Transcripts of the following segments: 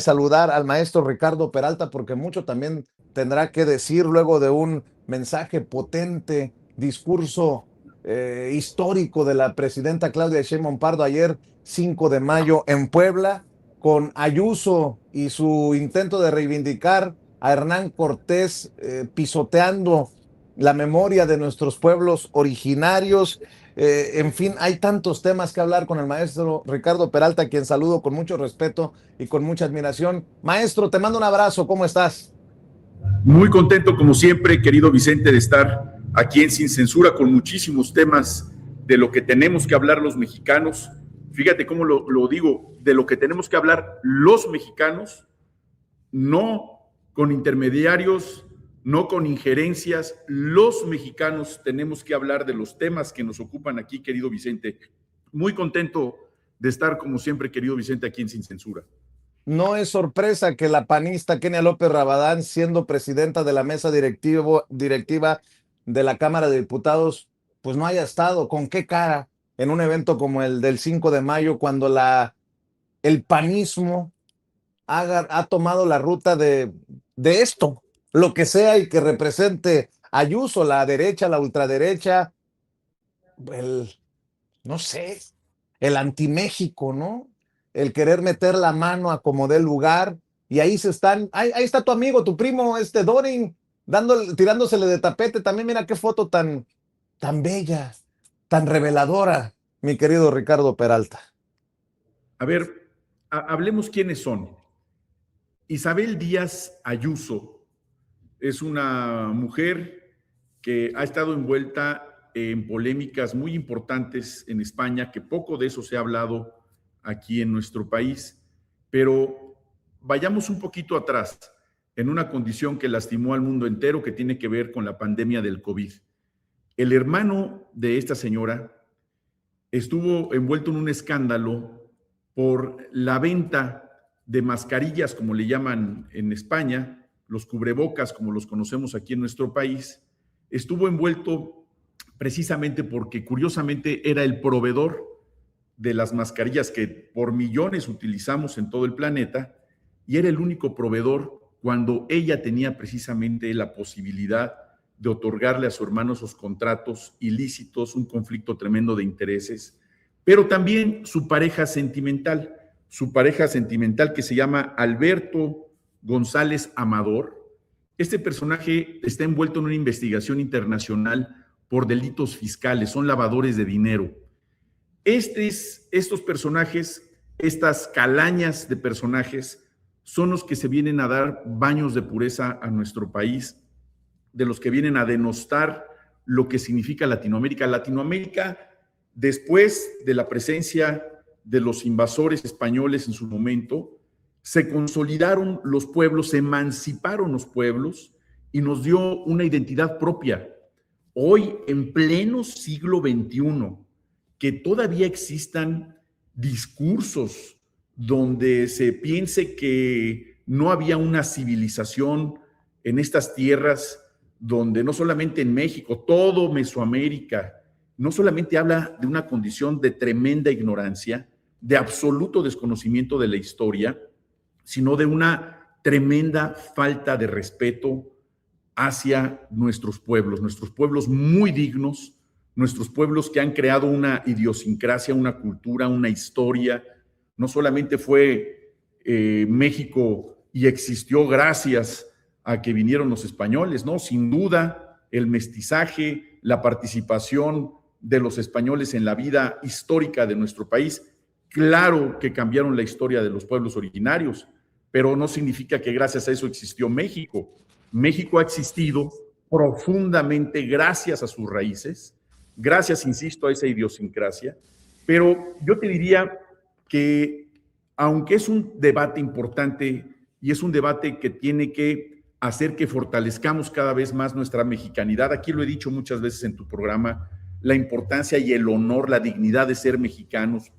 saludar al maestro Ricardo Peralta porque mucho también tendrá que decir luego de un mensaje potente, discurso histórico de la presidenta Claudia Sheinbaum Pardo ayer 5 de mayo en Puebla, con Ayuso y su intento de reivindicar a Hernán Cortés, pisoteando la memoria de nuestros pueblos originarios. En fin, hay tantos temas que hablar con el maestro Ricardo Peralta, a quien saludo con mucho respeto y con mucha admiración. Maestro, te mando un abrazo, ¿cómo estás? Muy contento, como siempre, querido Vicente, de estar aquí en Sin Censura con muchísimos temas de lo que tenemos que hablar los mexicanos. Fíjate cómo lo digo, de lo que tenemos que hablar los mexicanos, no con intermediarios, no con injerencias. Los mexicanos tenemos que hablar de los temas que nos ocupan aquí, querido Vicente. Muy contento de estar, como siempre, querido Vicente, aquí en Sin Censura. No es sorpresa que la panista Kenia López Rabadán, siendo presidenta de la mesa directiva de la Cámara de Diputados, pues no haya estado. ¿Con qué cara en un evento como el del 5 de mayo, cuando el panismo ha tomado la ruta de esto, lo que sea y que represente Ayuso, la derecha, la ultraderecha, el, no sé, el anti-México, ¿no? El querer meter la mano a como dé lugar, y ahí ahí está tu amigo, tu primo, Dorin, tirándosele de tapete. También mira qué foto tan bella, tan reveladora, mi querido Ricardo Peralta. A ver, hablemos quiénes son. Isabel Díaz Ayuso es una mujer que ha estado envuelta en polémicas muy importantes en España, que poco de eso se ha hablado aquí en nuestro país, pero vayamos un poquito atrás, en una condición que lastimó al mundo entero, que tiene que ver con la pandemia del COVID. El hermano de esta señora estuvo envuelto en un escándalo por la venta de mascarillas, como le llaman en España, los cubrebocas, como los conocemos aquí en nuestro país. Estuvo envuelto precisamente porque, curiosamente, era el proveedor de las mascarillas que por millones utilizamos en todo el planeta, y era el único proveedor cuando ella tenía precisamente la posibilidad de otorgarle a su hermano esos contratos ilícitos, un conflicto tremendo de intereses, pero también su pareja sentimental que se llama Alberto González Amador. Este personaje está envuelto en una investigación internacional por delitos fiscales, son lavadores de dinero. Estos personajes, estas calañas de personajes, son los que se vienen a dar baños de pureza a nuestro país, de los que vienen a denostar lo que significa Latinoamérica. Latinoamérica, después de la presencia de los invasores españoles en su momento, se consolidaron los pueblos, se emanciparon los pueblos y nos dio una identidad propia. Hoy, en pleno siglo XXI, que todavía existan discursos donde se piense que no había una civilización en estas tierras, donde no solamente en México, todo Mesoamérica, no solamente habla de una condición de tremenda ignorancia, de absoluto desconocimiento de la historia, sino de una tremenda falta de respeto hacia nuestros pueblos muy dignos, nuestros pueblos que han creado una idiosincrasia, una cultura, una historia. No solamente fue México y existió gracias a que vinieron los españoles, ¿no? Sin duda, el mestizaje, la participación de los españoles en la vida histórica de nuestro país, claro que cambiaron la historia de los pueblos originarios, pero no significa que gracias a eso existió México. México ha existido profundamente gracias a sus raíces, gracias, insisto, a esa idiosincrasia, pero yo te diría que aunque es un debate importante y es un debate que tiene que hacer que fortalezcamos cada vez más nuestra mexicanidad, aquí lo he dicho muchas veces en tu programa, la importancia y el honor, la dignidad de ser mexicanos,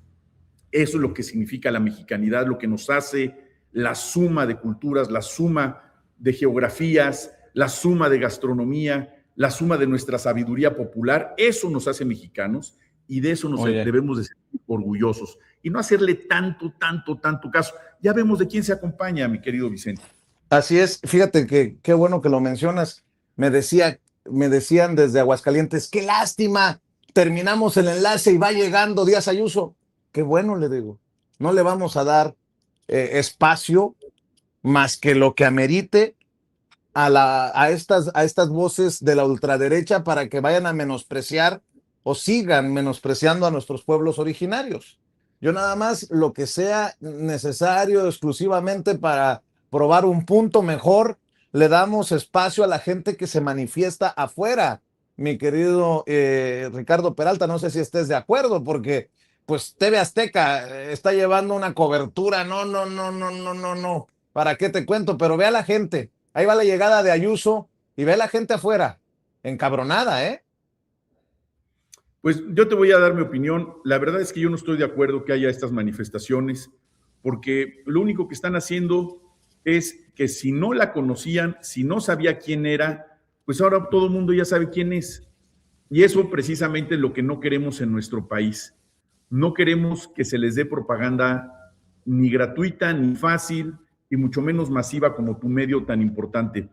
eso es lo que significa la mexicanidad, lo que nos hace la suma de culturas, la suma de geografías, la suma de gastronomía, la suma de nuestra sabiduría popular, eso nos hace mexicanos. y de eso nos Oye, debemos de sentir orgullosos y no hacerle tanto caso. Ya vemos de quién se acompaña, mi querido Vicente. así es, fíjate que qué bueno que lo mencionas. Me decían desde Aguascalientes, qué lástima, terminamos el enlace y va llegando Díaz Ayuso. Qué bueno, le digo. No le vamos a dar espacio más que lo que amerite a estas voces de la ultraderecha para que vayan a menospreciar o sigan menospreciando a nuestros pueblos originarios. Yo nada más lo que sea necesario exclusivamente para probar un punto mejor, le damos espacio a la gente que se manifiesta afuera. Mi querido Ricardo Peralta, no sé si estés de acuerdo, porque pues TV Azteca está llevando una cobertura, no, ¿para qué te cuento? Pero ve a la gente, ahí va la llegada de Ayuso y ve a la gente afuera, encabronada, ¿eh? Pues yo te voy a dar mi opinión. La verdad es que yo no estoy de acuerdo que haya estas manifestaciones, porque lo único que están haciendo es que si no la conocían, si no sabía quién era, pues ahora todo el mundo ya sabe quién es. Y eso precisamente es lo que no queremos en nuestro país. No queremos que se les dé propaganda ni gratuita, ni fácil, y mucho menos masiva como tu medio tan importante.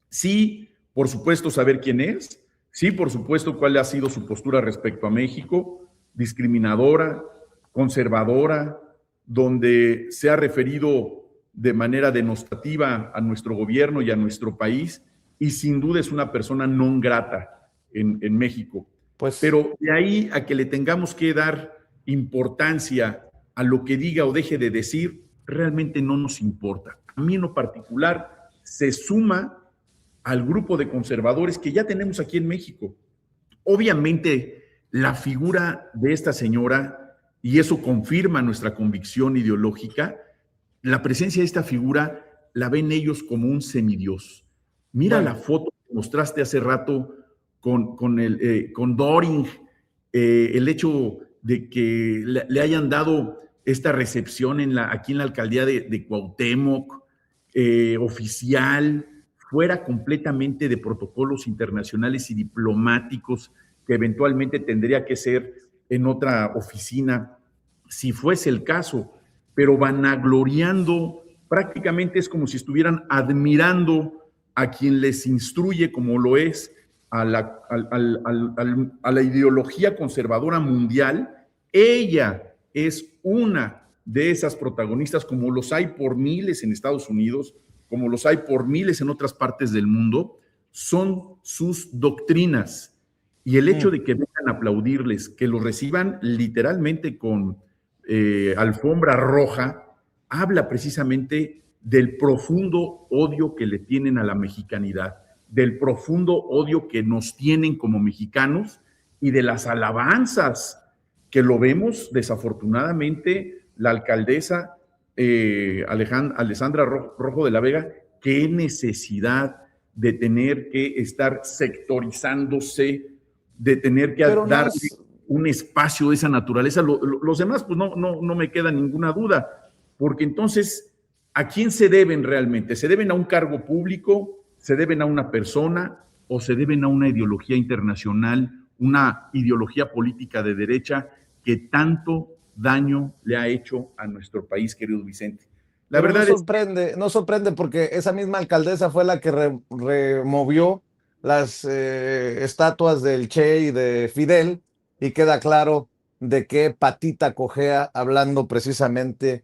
Sí, por supuesto, saber quién es. Sí, por supuesto, cuál ha sido su postura respecto a México, discriminadora, conservadora, donde se ha referido de manera denostativa a nuestro gobierno y a nuestro país, y sin duda es una persona non grata en México. Pues Pero de ahí a que le tengamos que dar importancia a lo que diga o deje de decir, realmente no nos importa. A mí en lo particular se suma al grupo de conservadores que ya tenemos aquí en México. Obviamente, la figura de esta señora, y eso confirma nuestra convicción ideológica, la presencia de esta figura la ven ellos como un semidios. Mira la bueno, foto que mostraste hace rato con Doring, el hecho de que le hayan dado esta recepción aquí en la alcaldía de Cuauhtémoc, oficial, fuera completamente de protocolos internacionales y diplomáticos que eventualmente tendría que ser en otra oficina, si fuese el caso, pero vanagloriando, prácticamente es como si estuvieran admirando a quien les instruye, como lo es a la ideología conservadora mundial. Ella es una de esas protagonistas, como los hay por miles en Estados Unidos, como los hay por miles en otras partes del mundo, son sus doctrinas. Y el hecho de que vengan a aplaudirles, que los reciban literalmente con alfombra roja, habla precisamente del profundo odio que le tienen a la mexicanidad, del profundo odio que nos tienen como mexicanos y de las alabanzas que lo vemos desafortunadamente la alcaldesa Alessandra Rojo de la Vega. Qué necesidad de tener que estar sectorizándose, de tener que pero no dar es, un espacio de esa naturaleza. Los demás, pues no me queda ninguna duda, porque entonces, ¿a quién se deben realmente? ¿Se deben a un cargo público? ¿Se deben a una persona? ¿O se deben a una ideología internacional, una ideología política de derecha que tanto daño le ha hecho a nuestro país, querido Vicente? La pero no verdad es sorprende, no sorprende porque esa misma alcaldesa fue la que removió las estatuas del Che y de Fidel y queda claro de qué patita cojea hablando precisamente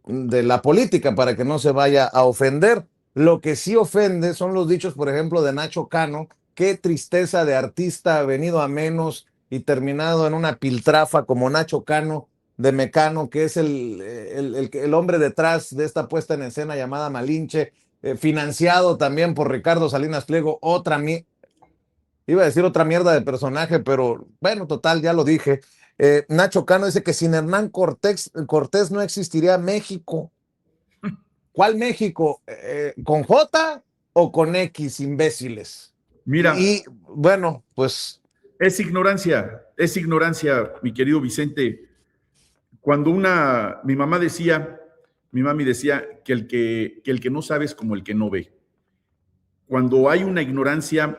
de la política para que no se vaya a ofender. Lo que sí ofende son los dichos, por ejemplo, de Nacho Cano. Qué tristeza de artista venido a menos y terminado en una piltrafa como Nacho Cano de Mecano, que es el hombre detrás de esta puesta en escena llamada Malinche, financiado también por Ricardo Salinas Pliego, iba a decir otra mierda de personaje, pero bueno, total, ya lo dije. Nacho Cano dice que sin Hernán Cortés no existiría México. ¿Cuál México? ¿Con J o con X, imbéciles? Mira, Bueno, pues es ignorancia, mi querido Vicente. Cuando mi mami decía que el que no sabe es como el que no ve. Cuando hay una ignorancia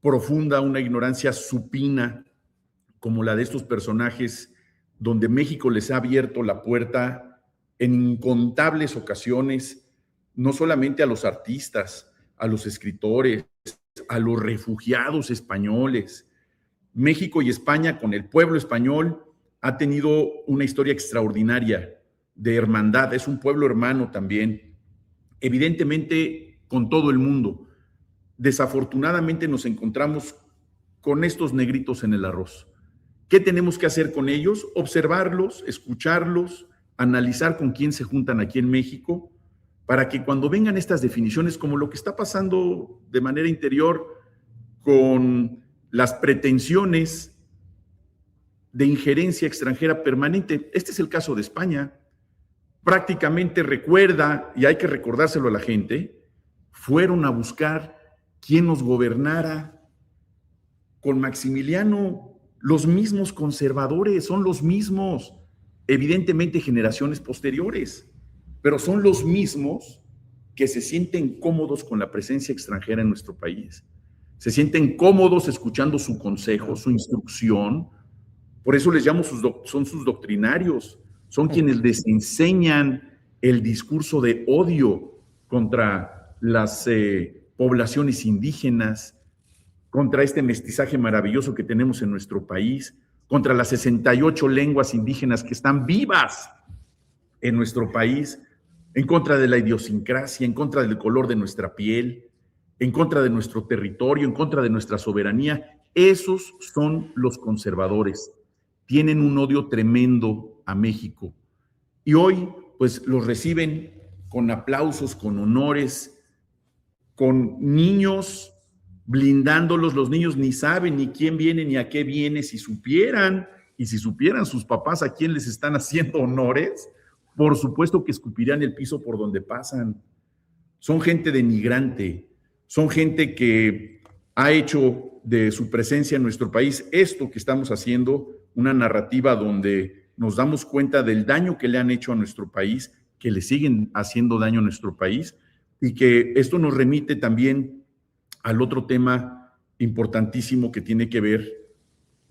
profunda, una ignorancia supina, como la de estos personajes, donde México les ha abierto la puerta en incontables ocasiones, no solamente a los artistas, a los escritores, a los refugiados españoles. México y España, con el pueblo español, ha tenido una historia extraordinaria de hermandad. Es un pueblo hermano también, evidentemente con todo el mundo. Desafortunadamente nos encontramos con estos negritos en el arroz. ¿Qué tenemos que hacer con ellos? Observarlos, escucharlos, analizar con quién se juntan aquí en México, para que cuando vengan estas definiciones, como lo que está pasando de manera interior con las pretensiones de injerencia extranjera permanente, este es el caso de España, prácticamente recuerda, y hay que recordárselo a la gente, fueron a buscar quién nos gobernara con Maximiliano, los mismos conservadores, son los mismos, evidentemente generaciones posteriores, pero son los mismos que se sienten cómodos con la presencia extranjera en nuestro país, se sienten cómodos escuchando su consejo, su instrucción. Por eso les llamo son sus doctrinarios, son quienes les enseñan el discurso de odio contra las poblaciones indígenas, contra este mestizaje maravilloso que tenemos en nuestro país, contra las 68 lenguas indígenas que están vivas en nuestro país, en contra de la idiosincrasia, en contra del color de nuestra piel, en contra de nuestro territorio, en contra de nuestra soberanía. Esos son los conservadores. Tienen un odio tremendo a México. Y hoy, pues, los reciben con aplausos, con honores, con niños blindándolos. Los niños ni saben ni quién viene ni a qué viene. Si supieran, y si supieran sus papás a quién les están haciendo honores, por supuesto que escupirían el piso por donde pasan. Son gente denigrante, son gente que ha hecho de su presencia en nuestro país esto que estamos haciendo, una narrativa donde nos damos cuenta del daño que le han hecho a nuestro país, que le siguen haciendo daño a nuestro país, y que esto nos remite también al otro tema importantísimo que tiene que ver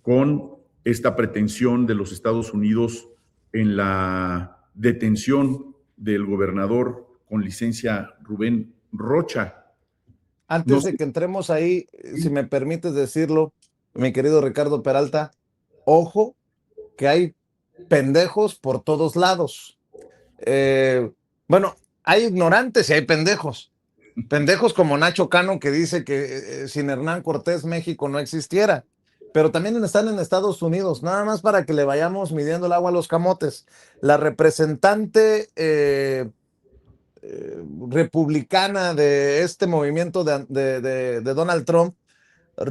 con esta pretensión de los Estados Unidos en la detención del gobernador con licencia Rubén Rocha. Antes de que entremos ahí, si me permites decirlo, mi querido Ricardo Peralta, ojo, que hay pendejos por todos lados. Bueno, hay ignorantes y hay pendejos. Pendejos como Nacho Cano, que dice que sin Hernán Cortés México no existiera. Pero también están en Estados Unidos, nada más para que le vayamos midiendo el agua a los camotes. La representante republicana de este movimiento de Donald Trump,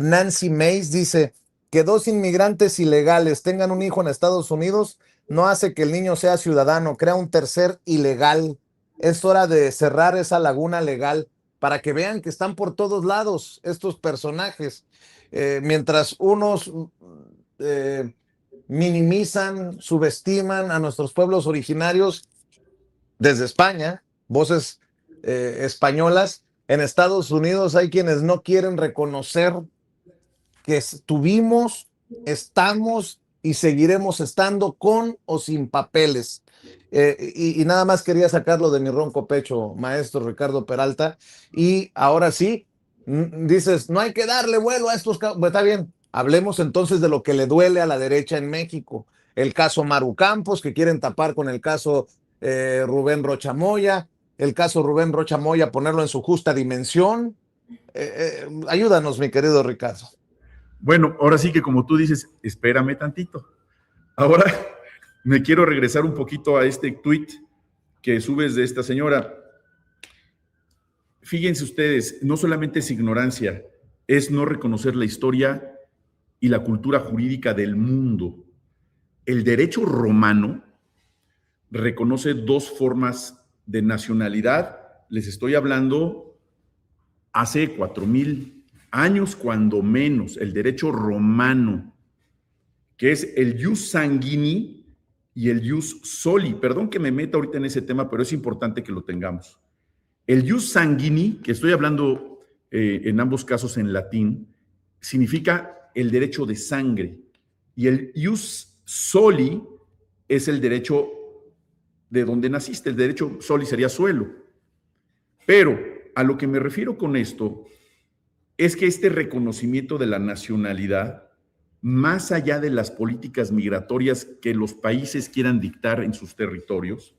Nancy Mace, dice que 2 inmigrantes ilegales tengan un hijo en Estados Unidos no hace que el niño sea ciudadano, crea un tercer ilegal. Es hora de cerrar esa laguna legal para que vean que están por todos lados estos personajes. Mientras unos minimizan, subestiman a nuestros pueblos originarios desde España, voces españolas, en Estados Unidos hay quienes no quieren reconocer que estuvimos, estamos y seguiremos estando con o sin papeles. Y nada más quería sacarlo de mi ronco pecho, maestro Ricardo Peralta. Y ahora sí, dices, no hay que darle vuelo a estos. Pues está bien, hablemos entonces de lo que le duele a la derecha en México. El caso Maru Campos, que quieren tapar con el caso Rubén Rocha Moya. El caso Rubén Rocha Moya, ponerlo en su justa dimensión. Ayúdanos, mi querido Ricardo. Bueno, ahora sí que como tú dices, espérame tantito. Ahora me quiero regresar un poquito a este tuit que subes de esta señora. Fíjense ustedes, no solamente es ignorancia, es no reconocer la historia y la cultura jurídica del mundo. El derecho romano reconoce 2 formas de nacionalidad. Les estoy hablando hace 4,000 años, cuando menos, el derecho romano, que es el ius sanguini y el ius soli. Perdón que me meta ahorita en ese tema, pero es importante que lo tengamos. El ius sanguini, que estoy hablando en ambos casos en latín, significa el derecho de sangre. Y el ius soli es el derecho de donde naciste, el derecho soli sería suelo. Pero a lo que me refiero con esto es que este reconocimiento de la nacionalidad, más allá de las políticas migratorias que los países quieran dictar en sus territorios,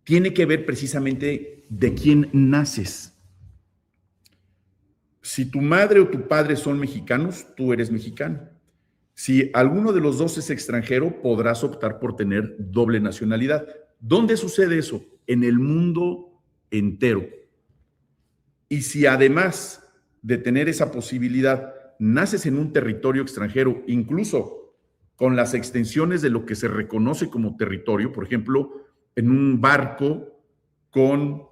tiene que ver precisamente de quién naces. Si tu madre o tu padre son mexicanos, tú eres mexicano. Si alguno de los dos es extranjero, podrás optar por tener doble nacionalidad. ¿Dónde sucede eso? En el mundo entero. Y si además de tener esa posibilidad, naces en un territorio extranjero, incluso con las extensiones de lo que se reconoce como territorio, por ejemplo, en un barco con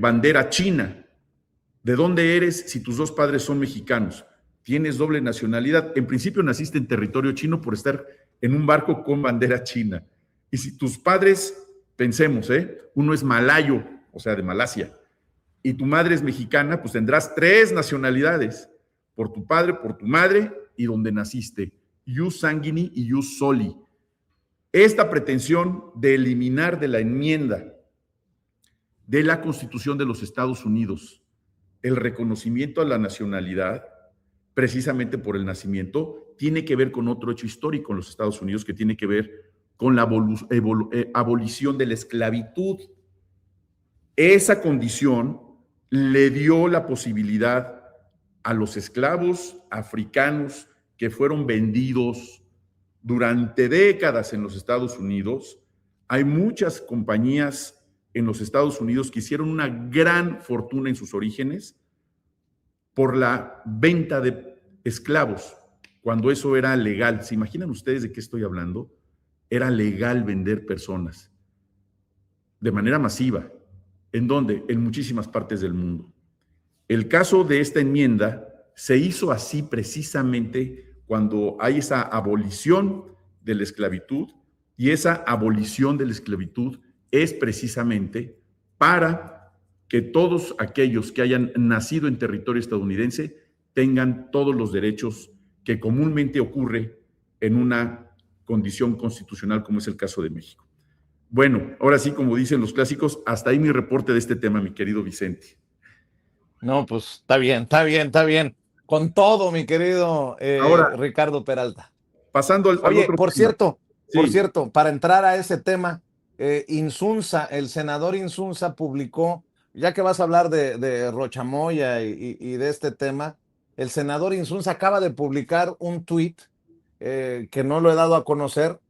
bandera china, ¿de dónde eres si tus dos padres son mexicanos? Tienes doble nacionalidad. En principio naciste en territorio chino por estar en un barco con bandera china. Y si tus padres, pensemos, uno es malayo, o sea, de Malasia, y tu madre es mexicana, pues tendrás 3 nacionalidades, por tu padre, por tu madre y donde naciste, ius sanguini y ius soli. Esta pretensión de eliminar de la enmienda de la Constitución de los Estados Unidos el reconocimiento a la nacionalidad, precisamente por el nacimiento, tiene que ver con otro hecho histórico en los Estados Unidos que tiene que ver con la abolición de la esclavitud. Esa condición le dio la posibilidad a los esclavos africanos que fueron vendidos durante décadas en los Estados Unidos. Hay muchas compañías en los Estados Unidos que hicieron una gran fortuna en sus orígenes por la venta de esclavos, cuando eso era legal. ¿Se imaginan ustedes de qué estoy hablando? Era legal vender personas de manera masiva. ¿En dónde? En muchísimas partes del mundo. El caso de esta enmienda se hizo así precisamente cuando hay esa abolición de la esclavitud, y esa abolición de la esclavitud es precisamente para que todos aquellos que hayan nacido en territorio estadounidense tengan todos los derechos que comúnmente ocurre en una condición constitucional como es el caso de México. Bueno, ahora sí, como dicen los clásicos, hasta ahí mi reporte de este tema, mi querido Vicente. No, pues está bien, está bien, está bien. Con todo, mi querido Ahora, Ricardo Peralta. pasando al Oye, otro tema. por Sí, cierto, para entrar a ese tema, Insunza, el senador Insunza publicó, ya que vas a hablar de Rochamoya y de este tema, el senador Insunza acaba de publicar un tuit que no lo he dado a conocer.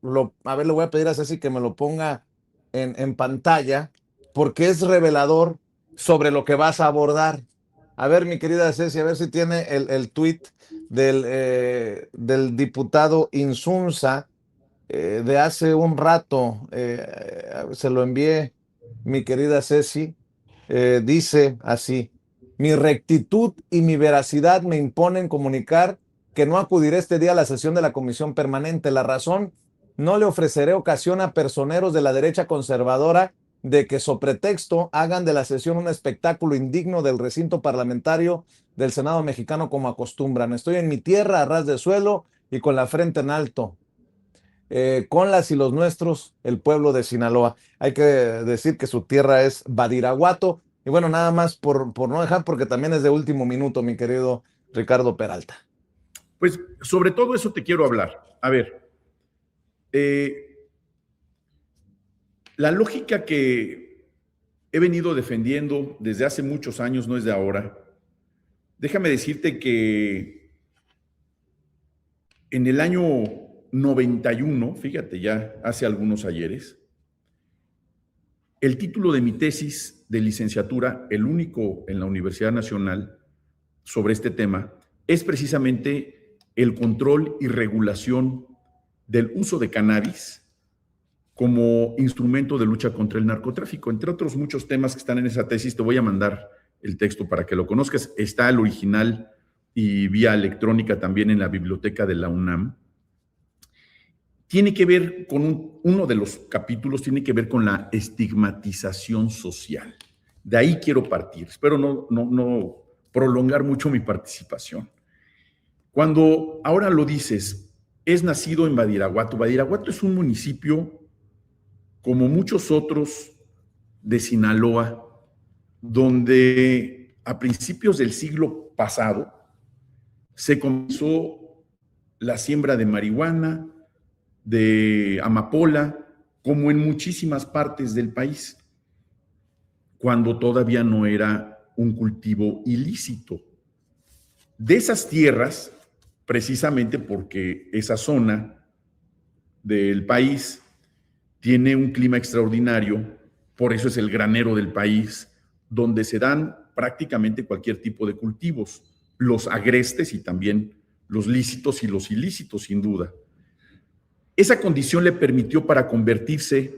A ver, le voy a pedir a Ceci que me lo ponga en pantalla, porque es revelador sobre lo que vas a abordar. A ver, mi querida Ceci, a ver si tiene el tuit del diputado Insunza de hace un rato. Se lo envié, mi querida Ceci. Dice así: mi rectitud y mi veracidad me imponen comunicar que no acudiré este día a la sesión de la comisión permanente. La razón: no le ofreceré ocasión a personeros de la derecha conservadora de que, so pretexto, hagan de la sesión un espectáculo indigno del recinto parlamentario del Senado mexicano como acostumbran. Estoy en mi tierra, a ras de suelo y con la frente en alto. Con las y los nuestros, el pueblo de Sinaloa. Hay que decir que su tierra es Badiraguato. Y bueno, nada más por no dejar, porque también es de último minuto, mi querido Ricardo Peralta. pues sobre todo eso te quiero hablar. A ver, la lógica que he venido defendiendo desde hace muchos años, no es de ahora. Déjame decirte que en el año 91, fíjate ya, hace algunos ayeres, el título de mi tesis de licenciatura, el único en la Universidad Nacional sobre este tema, es precisamente el control y regulación del uso de cannabis como instrumento de lucha contra el narcotráfico. Entre otros muchos temas que están en esa tesis, te voy a mandar el texto para que lo conozcas. Está el original y vía electrónica también en la biblioteca de la UNAM. Tiene que ver con uno de los capítulos, tiene que ver con la estigmatización social. De ahí quiero partir. Espero no prolongar mucho mi participación. Cuando ahora lo dices, es nacido en Badiraguato. Badiraguato es un municipio, como muchos otros de Sinaloa, donde a principios del siglo pasado se comenzó la siembra de marihuana, de amapola, como en muchísimas partes del país, cuando todavía no era un cultivo ilícito. De esas tierras, precisamente porque esa zona del país tiene un clima extraordinario, por eso es el granero del país, donde se dan prácticamente cualquier tipo de cultivos, los agrestes y también los lícitos y los ilícitos, sin duda. Esa condición le permitió para convertirse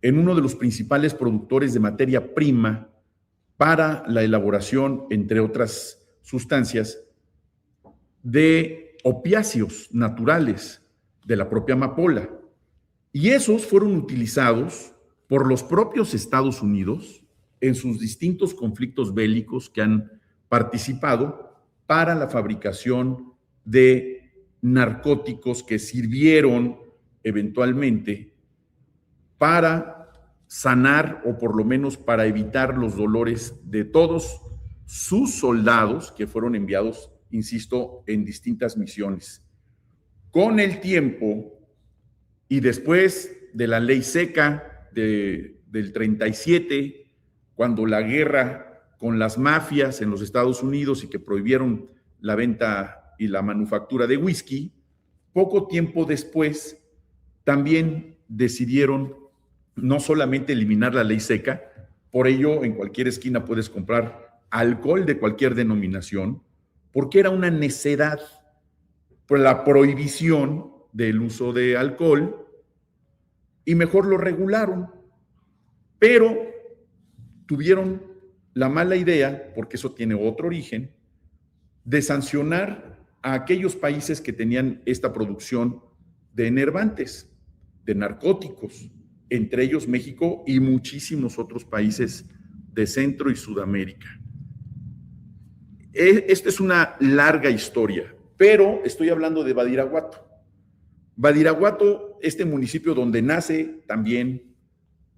en uno de los principales productores de materia prima para la elaboración, entre otras sustancias, de opiáceos naturales de la propia amapola. Y esos fueron utilizados por los propios Estados Unidos en sus distintos conflictos bélicos que han participado para la fabricación de narcóticos que sirvieron eventualmente para sanar o por lo menos para evitar los dolores de todos sus soldados que fueron enviados, insisto, en distintas misiones. Con el tiempo y después de la ley seca del 37, cuando la guerra con las mafias en los Estados Unidos y que prohibieron la venta y la manufactura de whisky, poco tiempo después también decidieron no solamente eliminar la ley seca, por ello en cualquier esquina puedes comprar alcohol de cualquier denominación, porque era una necedad por la prohibición del uso de alcohol y mejor lo regularon, pero tuvieron la mala idea, porque eso tiene otro origen, de sancionar a aquellos países que tenían esta producción de enervantes, de narcóticos, entre ellos México y muchísimos otros países de Centro y Sudamérica. Esta es una larga historia, pero estoy hablando de Badiraguato. Badiraguato, este municipio donde nace también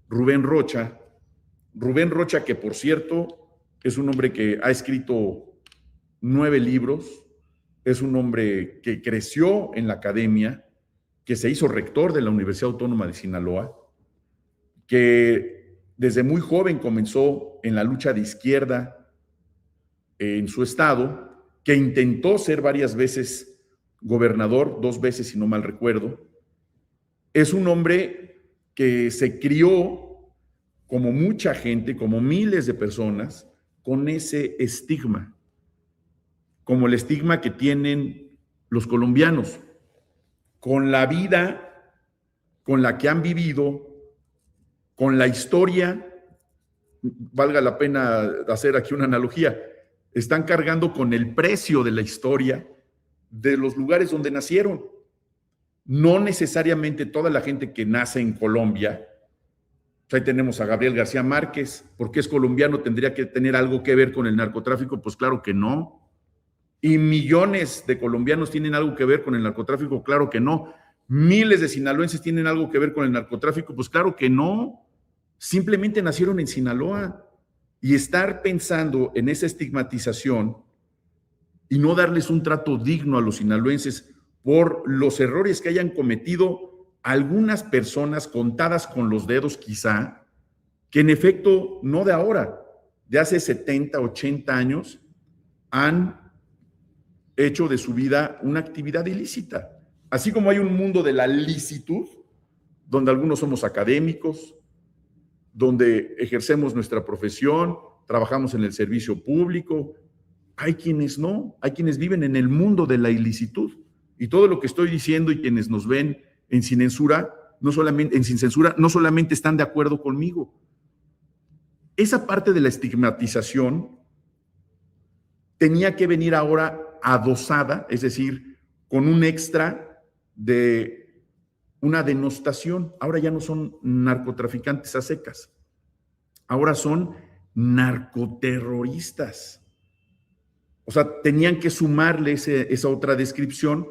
Rubén Rocha, que por cierto es un hombre que ha escrito 9 libros, es un hombre que creció en la academia, que se hizo rector de la Universidad Autónoma de Sinaloa, que desde muy joven comenzó en la lucha de izquierda en su estado, que intentó ser varias veces gobernador, 2 veces si no mal recuerdo. Es un hombre que se crió, como mucha gente, como miles de personas, con ese estigma, como el estigma que tienen los colombianos, con la vida con la que han vivido, con la historia, valga la pena hacer aquí una analogía, están cargando con el precio de la historia de los lugares donde nacieron. No necesariamente toda la gente que nace en Colombia, ahí tenemos a Gabriel García Márquez, porque es colombiano, tendría que tener algo que ver con el narcotráfico, pues claro que no. Y millones de colombianos tienen algo que ver con el narcotráfico, claro que no. Miles de sinaloenses tienen algo que ver con el narcotráfico, pues claro que no. Simplemente nacieron en Sinaloa. Y estar pensando en esa estigmatización y no darles un trato digno a los sinaloenses por los errores que hayan cometido algunas personas contadas con los dedos quizá, que en efecto no de ahora, de hace 70, 80 años, han hecho de su vida una actividad ilícita. Así como hay un mundo de la licitud, donde algunos somos académicos, donde ejercemos nuestra profesión, trabajamos en el servicio público, hay quienes no, hay quienes viven en el mundo de la ilicitud. Y todo lo que estoy diciendo y quienes nos ven en Sin Censura, no solamente están de acuerdo conmigo. Esa parte de la estigmatización tenía que venir ahora adosada, es decir, con un extra de una denostación. Ahora ya no son narcotraficantes a secas, ahora son narcoterroristas. O sea, tenían que sumarle esa otra descripción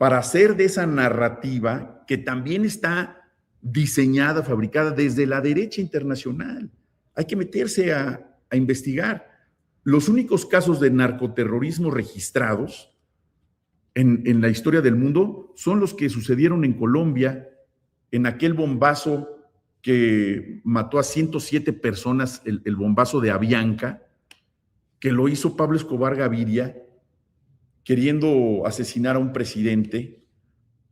para hacer de esa narrativa que también está diseñada, fabricada desde la derecha internacional. Hay que meterse a investigar. Los únicos casos de narcoterrorismo registrados en la historia del mundo son los que sucedieron en Colombia, en aquel bombazo que mató a 107 personas, el bombazo de Avianca, que lo hizo Pablo Escobar Gaviria, queriendo asesinar a un presidente.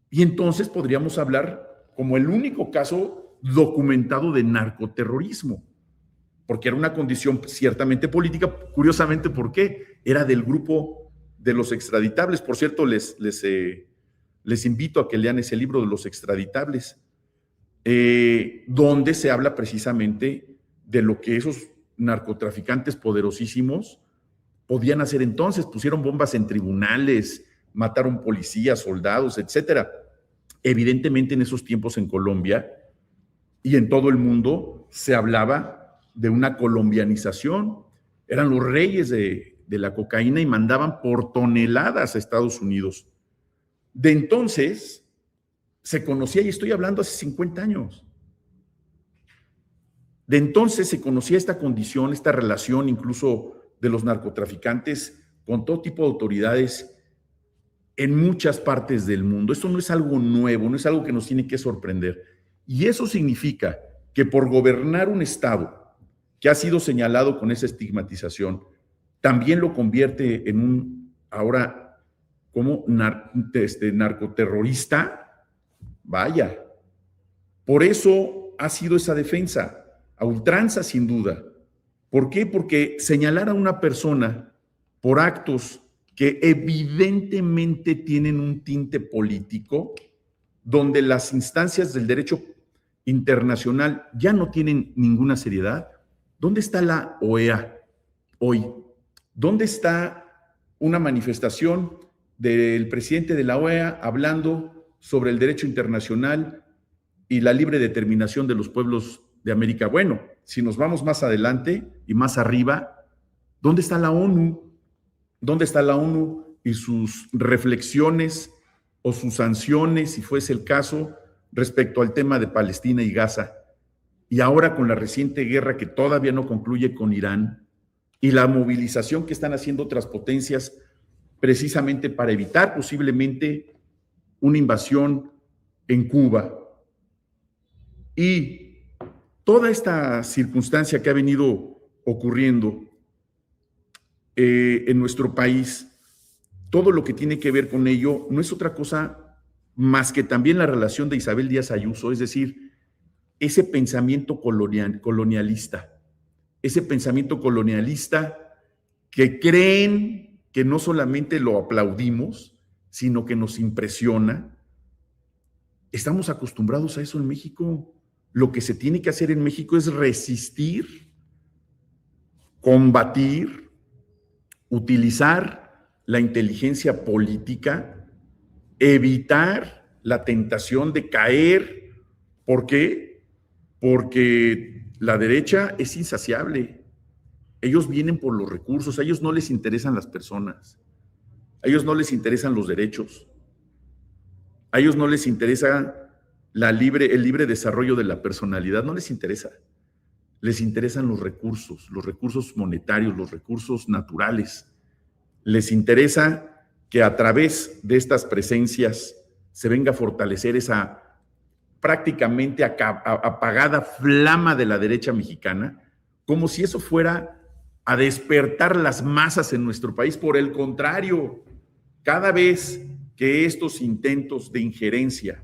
Y entonces podríamos hablar como el único caso documentado de narcoterrorismo, porque era una condición ciertamente política. Curiosamente, ¿por qué? Era del grupo de los extraditables. Por cierto, les invito a que lean ese libro de los extraditables, donde se habla precisamente de lo que esos narcotraficantes poderosísimos podían hacer entonces. Pusieron bombas en tribunales, mataron policías, soldados, etcétera. Evidentemente, en esos tiempos en Colombia y en todo el mundo se hablaba de una colombianización. Eran los reyes de la cocaína y mandaban por toneladas a Estados Unidos. De entonces se conocía, y estoy hablando hace 50 años, de entonces se conocía esta condición, esta relación incluso de los narcotraficantes con todo tipo de autoridades en muchas partes del mundo. Esto no es algo nuevo, no es algo que nos tiene que sorprender. Y eso significa que por gobernar un Estado que ha sido señalado con esa estigmatización, también lo convierte en un, ahora, como narcoterrorista. Vaya, por eso ha sido esa defensa, a ultranza sin duda. ¿Por qué? Porque señalar a una persona por actos que evidentemente tienen un tinte político, donde las instancias del derecho internacional ya no tienen ninguna seriedad. ¿Dónde está la OEA hoy? ¿Dónde está una manifestación del presidente de la OEA hablando sobre el derecho internacional y la libre determinación de los pueblos de América? Bueno, si nos vamos más adelante y más arriba, ¿dónde está la ONU? ¿Dónde está la ONU y sus reflexiones o sus sanciones, si fuese el caso, respecto al tema de Palestina y Gaza? Y ahora con la reciente guerra que todavía no concluye con Irán y la movilización que están haciendo otras potencias precisamente para evitar posiblemente una invasión en Cuba. Y toda esta circunstancia que ha venido ocurriendo en nuestro país, todo lo que tiene que ver con ello no es otra cosa más que también la relación de Isabel Díaz Ayuso, es decir, ese pensamiento colonialista, ese pensamiento colonialista que creen que no solamente lo aplaudimos, sino que nos impresiona. Estamos acostumbrados a eso en México. Lo que se tiene que hacer en México es resistir, combatir, utilizar la inteligencia política, evitar la tentación de caer. ¿Por qué? Porque la derecha es insaciable. Ellos vienen por los recursos, a ellos no les interesan las personas, a ellos no les interesan los derechos, a ellos no les interesa el libre desarrollo de la personalidad, no les interesa. Les interesan los recursos monetarios, los recursos naturales. Les interesa que a través de estas presencias se venga a fortalecer esa prácticamente apagada flama de la derecha mexicana, como si eso fuera a despertar las masas en nuestro país. Por el contrario, cada vez que estos intentos de injerencia,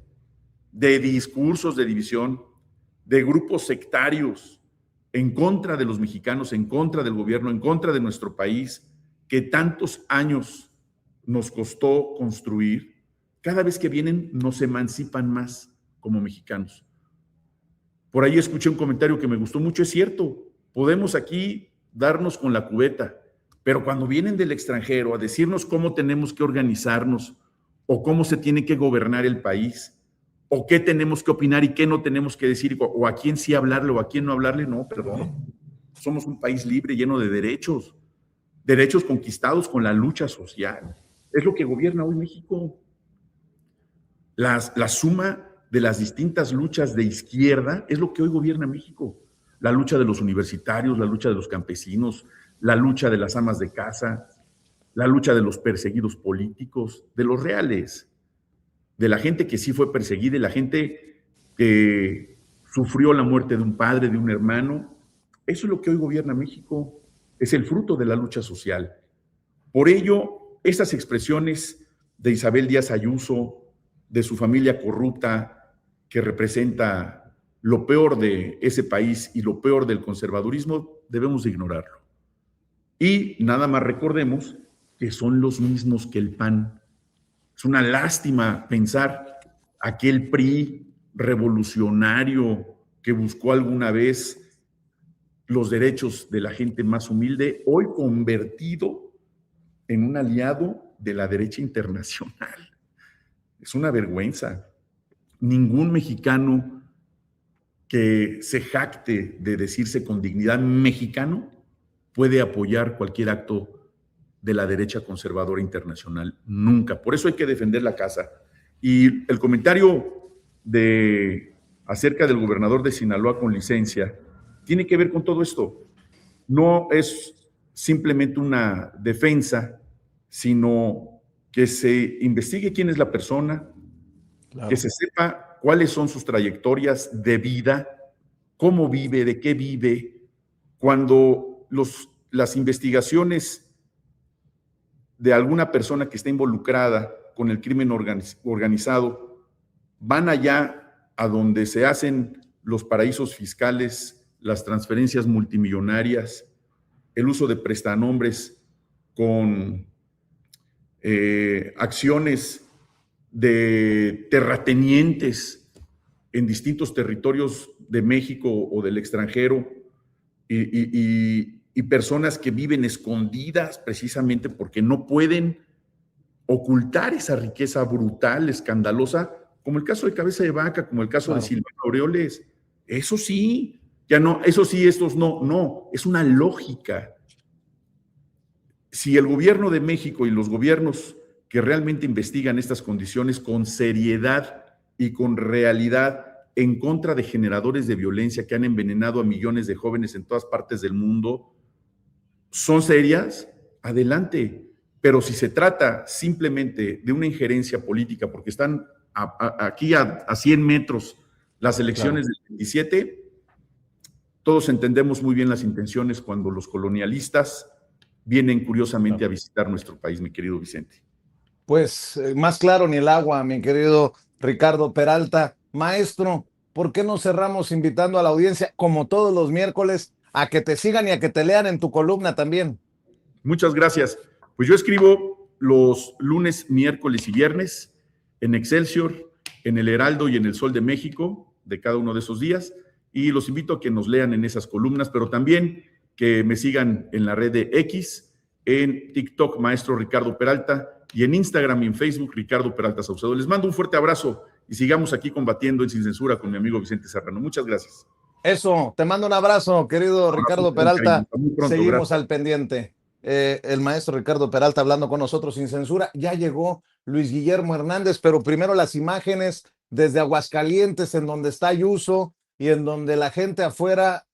de discursos de división, de grupos sectarios en contra de los mexicanos, en contra del gobierno, en contra de nuestro país, que tantos años nos costó construir, cada vez que vienen nos emancipan más como mexicanos. Por ahí escuché un comentario que me gustó mucho. Es cierto, podemos aquí darnos con la cubeta, pero cuando vienen del extranjero a decirnos cómo tenemos que organizarnos o cómo se tiene que gobernar el país o qué tenemos que opinar y qué no tenemos que decir o a quién sí hablarle o a quién no hablarle, no, perdón. Somos un país libre, lleno de derechos, derechos conquistados con la lucha social. Es lo que gobierna hoy México. La suma de las distintas luchas de izquierda es lo que hoy gobierna México. La lucha de los universitarios, la lucha de los campesinos, la lucha de las amas de casa, la lucha de los perseguidos políticos, de los reales, de la gente que sí fue perseguida y la gente que sufrió la muerte de un padre, de un hermano. Eso es lo que hoy gobierna México. Es el fruto de la lucha social. Por ello, estas expresiones de Isabel Díaz Ayuso, de su familia corrupta, que representa lo peor de ese país y lo peor del conservadurismo, debemos de ignorarlo. Y nada más recordemos que son los mismos que el PAN. Es una lástima pensar aquel PRI revolucionario que buscó alguna vez los derechos de la gente más humilde, hoy convertido en un aliado de la derecha internacional. Es una vergüenza. Ningún mexicano que se jacte de decirse con dignidad mexicano puede apoyar cualquier acto de la derecha conservadora internacional. Nunca. Por eso hay que defender la casa. Y el comentario acerca del gobernador de Sinaloa con licencia tiene que ver con todo esto. No es simplemente una defensa, sino que se investigue quién es la persona, claro, que se sepa cuáles son sus trayectorias de vida, cómo vive, de qué vive. Cuando las investigaciones de alguna persona que está involucrada con el crimen organizado van allá a donde se hacen los paraísos fiscales, las transferencias multimillonarias, el uso de prestanombres con acciones de terratenientes en distintos territorios de México o del extranjero y personas que viven escondidas precisamente porque no pueden ocultar esa riqueza brutal, escandalosa, como el caso de Cabeza de Vaca, como el caso de Silvano Aureoles. Eso sí, ya no, eso sí, estos no, es una lógica. Si el gobierno de México y los gobiernos que realmente investigan estas condiciones con seriedad y con realidad en contra de generadores de violencia que han envenenado a millones de jóvenes en todas partes del mundo, son serias, adelante. Pero si se trata simplemente de una injerencia política, porque están aquí a 100 metros las elecciones del 27, todos entendemos muy bien las intenciones cuando los colonialistas vienen curiosamente a visitar nuestro país, mi querido Vicente. Pues más claro ni el agua, mi querido Ricardo Peralta. Maestro, ¿por qué no cerramos invitando a la audiencia, como todos los miércoles, a que te sigan y a que te lean en tu columna también? Muchas gracias. Pues yo escribo los lunes, miércoles y viernes en Excelsior, en El Heraldo y en El Sol de México, de cada uno de esos días, y los invito a que nos lean en esas columnas, pero también que me sigan en la red de X, en TikTok, Maestro Ricardo Peralta, y en Instagram y en Facebook, Ricardo Peralta Saucedo. Les mando un fuerte abrazo y sigamos aquí combatiendo en Sin Censura con mi amigo Vicente Serrano. Muchas gracias. Eso, te mando un abrazo, querido Ricardo Peralta. Seguimos gracias. Al pendiente. El maestro Ricardo Peralta hablando con nosotros sin censura. Ya llegó Luis Guillermo Hernández, pero primero las imágenes desde Aguascalientes, en donde está Ayuso y en donde la gente afuera